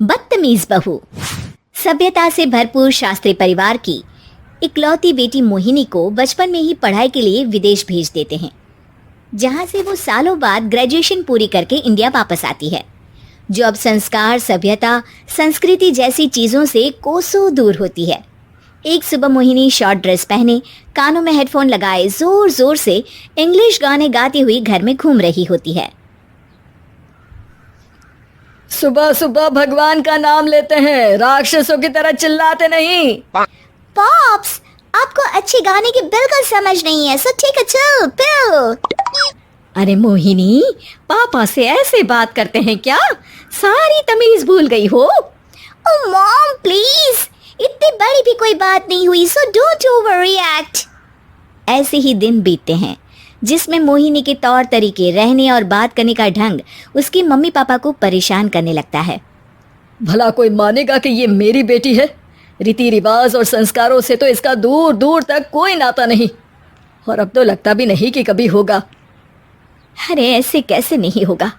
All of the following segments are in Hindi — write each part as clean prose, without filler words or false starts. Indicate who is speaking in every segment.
Speaker 1: बदतमीज बहू। सभ्यता से भरपूर शास्त्री परिवार की इकलौती बेटी मोहिनी को बचपन में ही पढ़ाई के लिए विदेश भेज देते हैं, जहां से वो सालों बाद ग्रेजुएशन पूरी करके इंडिया वापस आती है, जो अब संस्कार, सभ्यता, संस्कृति जैसी चीजों से कोसों दूर होती है। एक सुबह मोहिनी शॉर्ट ड्रेस पहने, कानों में हेडफोन लगाए जोर जोर से इंग्लिश गाने गाती हुई घर में घूम रही होती है।
Speaker 2: सुबह सुबह भगवान का नाम लेते हैं, राक्षसों की तरह चिल्लाते नहीं।
Speaker 1: पॉप्स, आपको अच्छे गाने की बिल्कुल समझ नहीं है, सो ठीक है, चिल पिल। अरे मोहिनी, पापा से ऐसे बात करते हैं क्या? सारी तमीज भूल गई हो। ओह मॉम प्लीज, इतनी बड़ी भी कोई बात नहीं हुई, सो डोंट ओवररिएक्ट। ऐसे ही दिन बीतते हैं जिसमें मोहिनी के तौर तरीके, रहने और बात करने का ढंग उसकी मम्मी पापा को परेशान करने लगता है।
Speaker 2: भला कोई मानेगा कि ये मेरी बेटी है? रीति रिवाज और संस्कारों से तो इसका दूर दूर तक कोई नाता नहीं, और अब तो लगता भी नहीं कि कभी होगा।
Speaker 1: अरे ऐसे कैसे नहीं होगा?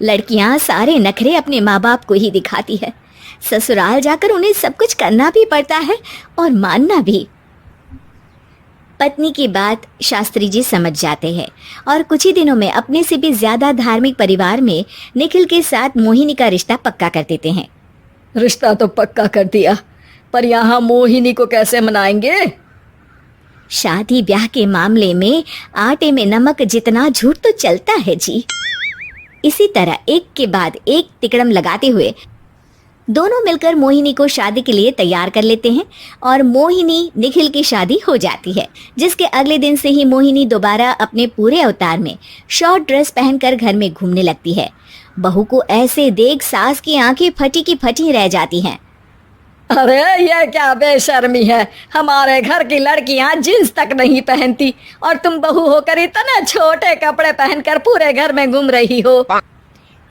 Speaker 1: लड़कियां सारे नखरे अपने माँ बाप को ही दिखाती है। ससुराल जाकर उन्हें सब कुछ करना भी पड़ता है और मानना भी। पत्नी की बात शास्त्री जी समझ जाते हैं और कुछ ही दिनों में अपने से भी ज्यादा धार्मिक परिवार में निखिल के साथ मोहिनी का रिश्ता पक्का कर देते हैं।
Speaker 2: रिश्ता तो पक्का कर दिया, पर यहाँ मोहिनी को कैसे मनाएंगे?
Speaker 1: शादी ब्याह के मामले में आटे में नमक जितना झूठ तो चलता है जी। इसी तरह एक के बाद एक तिकड़म लगाते हुए दोनों मिलकर मोहिनी को शादी के लिए तैयार कर लेते हैं और मोहिनी निखिल की शादी हो जाती है, जिसके अगले दिन से ही मोहिनी दोबारा अपने पूरे अवतार में शॉर्ट ड्रेस पहनकर घर में घूमने लगती है। बहू को ऐसे देख सास की आंखें फटी की फटी रह जाती हैं।
Speaker 2: अरे ये क्या बेशर्मी है, हमारे घर की लड़कियां जींस तक नहीं पहनती और तुम बहू होकर इतने छोटे कपड़े पहनकर पूरे घर में घूम रही हो।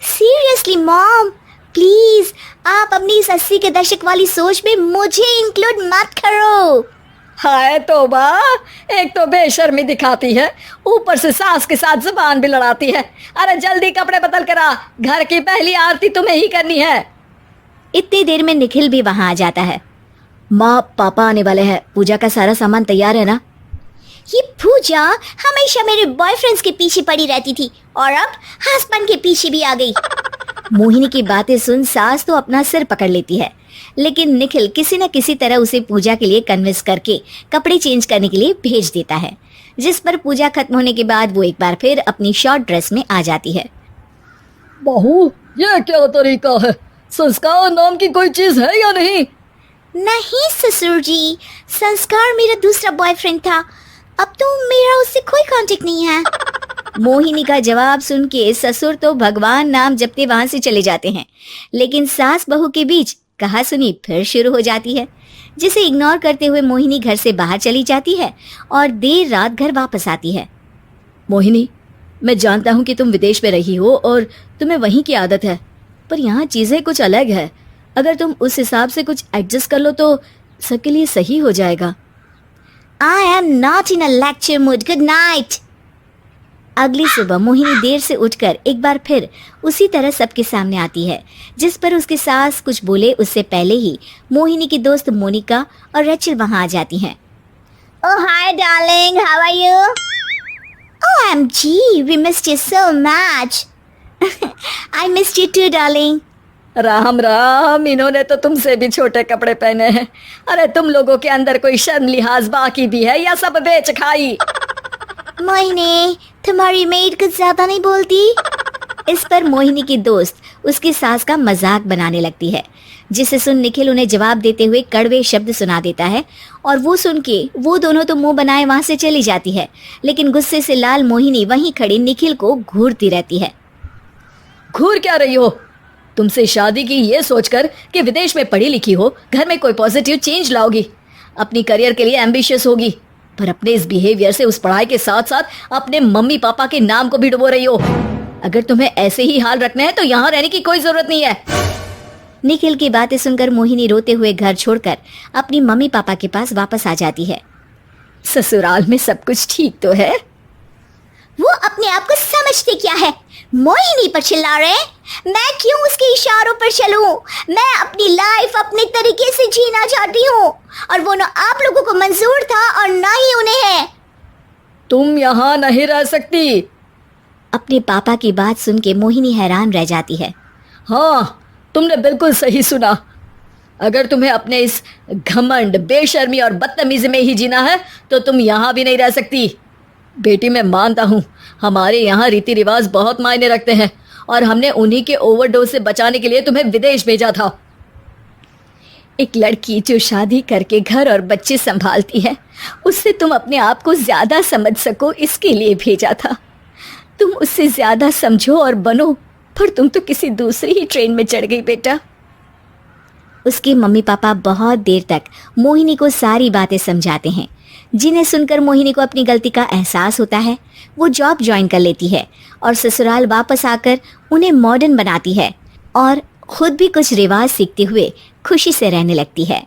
Speaker 1: सीरियसली मॉम, प्लीज आप अपनी इस 80 के दशक वाली सोच में मुझे इंक्लूड मत करो।
Speaker 2: हाय तौबा, एक तो बेशर्मी दिखाती है, ऊपर से सास के साथ जुबान भी लड़ाती है। अरे जल्दी कपड़े बदल कर आ, घर की पहली आरती तुम्हें ही करनी है।
Speaker 1: इतनी देर में निखिल भी वहां आ जाता है।
Speaker 2: माँ पापा आने वाले हैं, पूजा का सारा सामान तैयार है ना?
Speaker 1: ये पूजा हमेशा मेरे बॉयफ्रेंड्स के पीछे पड़ी रहती थी और अब हस्बैंड के पीछे भी आ गई। मोहिनी की बातें सुन सास तो अपना सिर पकड़ लेती है, लेकिन निखिल किसी न किसी तरह उसे पूजा के लिए कन्विंस करके कपड़े चेंज करने के लिए भेज देता है, जिस पर पूजा खत्म होने के बाद वो एक बार फिर अपनी शॉर्ट ड्रेस में आ जाती है।
Speaker 2: बहू, ये क्या तरीका है? संस्कार नाम की कोई चीज है या नहीं?
Speaker 1: नहीं ससुर जी, संस्कार मेरा दूसरा बॉयफ्रेंड था, अब तो मेरा उससे कोई कांटेक्ट नहीं है। मोहिनी का जवाब सुन के ससुर तो भगवान नाम जपते वहां से चले जाते हैं, लेकिन सास बहू के बीच कहा सुनी फिर शुरू हो जाती है, जिसे इग्नोर करते हुए मोहिनी घर से बाहर चली जाती है और देर रात घर वापस आती है।
Speaker 2: मोहिनी, मैं जानता हूँ कि तुम विदेश में रही हो और तुम्हें वहीं की आदत है, पर यहाँ चीजें कुछ अलग है। अगर तुम उस हिसाब से कुछ एडजस्ट कर लो तो सबके लिए सही हो जाएगा।
Speaker 1: I am not in a lecture mood. Good night. अगली सुबह मोहिनी देर से उठकर एक बार फिर उसी तरह सबके सामने आती है, जिस पर उसकी सास कुछ बोले उससे पहले ही मोहिनी की दोस्त मोनिका और रेचल वहां आ जाती हैं। Oh hi darling, how are you? OMG, we missed you so much. I missed you too darling.
Speaker 2: Ram Ram, इन्होंने तो तुमसे भी छोटे कपड़े पहने हैं। अरे तुम लोगों के अंदर कोई शर्म लिहाज बाकी भी है या सब बेच खाई?
Speaker 1: मोहिनी, तुम्हारी मेड कुछ ज्यादा नहीं बोलती? इस पर मोहिनी की दोस्त उसकी सास का मजाक बनाने लगती है, जिसे सुन निखिल उन्हें जवाब देते हुए कड़वे शब्द सुना देता है और वो सुन के वो दोनों तो मुंह बनाए वहां से चली जाती है, लेकिन गुस्से से लाल मोहिनी वहीं खड़ी निखिल को घूरती रहती है।
Speaker 2: घूर क्या रही हो? तुमसे शादी की ये सोचकर कि विदेश में पढ़ी लिखी हो, घर में कोई पॉजिटिव चेंज लाओगी, अपनी करियर के लिए एम्बिशियस होगी, पर अपने इस बिहेवियर से उस पढ़ाई के साथ साथ अपने मम्मी पापा के नाम को भी डुबो रही हो। अगर तुम्हें ऐसे ही हाल रखना है तो यहाँ रहने की कोई जरूरत नहीं है।
Speaker 1: निखिल की बातें सुनकर मोहिनी रोते हुए घर छोड़कर अपनी मम्मी पापा के पास वापस आ जाती है।
Speaker 2: ससुराल में सब कुछ ठीक तो है?
Speaker 1: वो अपने आप को समझते क्या है? मोहिनी पर चिल्ला रहे हैं? मैं क्यों उसके इशारों पर चलूं? मैं अपनी लाइफ अपने तरीके से जीना चाहती हूँ और वो ना आप लोगों को मंजूर था और ना ही उन्हें है।
Speaker 2: तुम यहाँ नहीं रह सकती।
Speaker 1: अपने पापा की बात सुन के मोहिनी हैरान रह जाती है।
Speaker 2: हाँ, तुमने बिल्कुल सही सुना। अगर तुम्हें अपने इस घमंड, बेशर्मी और बदतमीजी में ही जीना है तो तुम यहाँ भी नहीं रह सकती। बेटी, मैं मानता हूँ हमारे यहाँ रीति रिवाज बहुत मायने रखते हैं और हमने उन्हीं के ओवरडोज से बचाने के लिए तुम्हें विदेश भेजा था।
Speaker 1: एक लड़की जो शादी करके घर और बच्चे संभालती है, उससे तुम अपने आप को ज्यादा समझ सको इसके लिए भेजा था। तुम उससे ज्यादा समझो और बनो, पर तुम तो किसी दूसरी ही ट्रेन में चढ़ गई बेटा। उसके मम्मी पापा बहुत देर तक मोहिनी को सारी बातें समझाते हैं, जिन्हें सुनकर मोहिनी को अपनी गलती का एहसास होता है। वो जॉब ज्वाइन कर लेती है और ससुराल वापस आकर उन्हें मॉडर्न बनाती है और खुद भी कुछ रिवाज सीखते हुए खुशी से रहने लगती है।